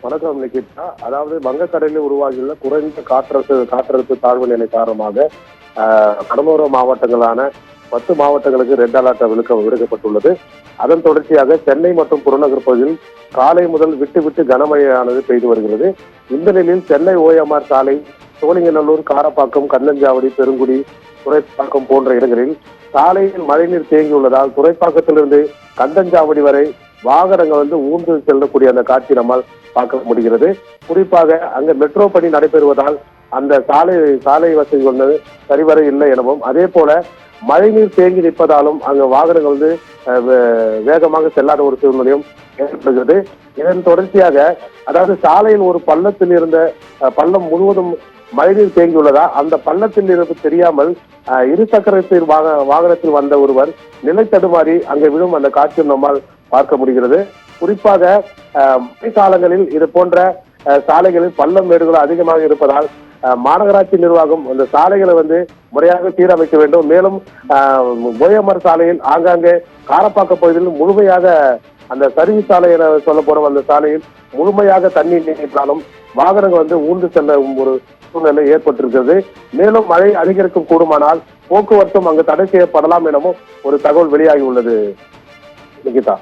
வணக்கம் நிகிதா. அதாவது வங்கக்கடலில் உருவாகியுள்ள குறைந்த காற்றழுத்த தாழ்வு நிலை காரணமாக கடலோர மாவட்டங்களான 10 மாவட்டங்களுக்கு ரெட் அலர்ட் விடுக்கப்பட்டுள்ளது. அதன் தொடர்ச்சியாக சென்னை மற்றும் புறநகர் பகுதியில் காலை முதல் விட்டு விட்டு கனமழையானது பெய்து வருகிறது. இந்த நிலையில் சென்னை ஓஎம்ஆர் சாலை, சோழிங்கநல்லூர், காரப்பாக்கம், கண்ணஞ்சாவடி, பெருங்குடி, துறைப்பாக்கம் போன்ற இடங்களில் சாலையில் மழைநீர் தேங்கியுள்ளதால் துறைப்பாக்கத்திலிருந்து கந்தஞ்சாவடி வரை வாகனங்கள் ஊர்ந்து செல்லக்கூடிய அந்த காட்சி நம்மால் பார்க்க முடிகிறது. குறிப்பாக அங்கு மெட்ரோ பணி நடைபெறுவதால் அந்த சாலை வசதி சரிவர இல்லை எனவும், அதே போல மழைநீர் தேங்கி நிற்பதாலும் அங்கு வாகனங்கள் வேகமாக செல்லாத ஒரு சூழ்நிலையும் ஏற்படுகிறது. இதன் தொடர்ச்சியாக அதாவது சாலையில் ஒரு பள்ளத்தில் இருந்த பள்ளம் முழுவதும் மழைநீர் தேங்கியுள்ளதா, அந்த பள்ளத்தில் இருந்து தெரியாமல் இருசக்கரத்தில் வாகனத்தில் வந்த ஒருவர் நிலை தடுமாறி அங்கே விழும் அந்த காட்சியும் நம்மால் பார்க்க முடிகிறது. குறிப்பாக மழை காலங்களில் இது போன்ற சாலைகளில் பள்ளம் மேடுகள் அதிகமாக இருப்பதால் மாநகராட்சி நிர்வாகம் அந்த சாலைகளை முறையாக சீரமைக்க வேண்டும். மேலும் ஓஎம்ஆர் சாலையில் ஆங்காங்கே காரப்பாக்க பகுதியில் முழுமையாக அந்த சர்வீஸ் சாலை என சொல்லப்படும் அந்த சாலையில் முழுமையாக தண்ணீர் நீங்கினாலும் வாகனங்கள் ஊர்ந்து செல்ல ஒரு சூழ்நிலை ஏற்பட்டிருக்கிறது. மேலும் மழை அதிகரிக்கும் கூடுமானால் போக்குவரத்தும் அங்கு தடை செய்யப்படலாம் எனவும் ஒரு தகவல் வெளியாகி உள்ளது நிகிதா.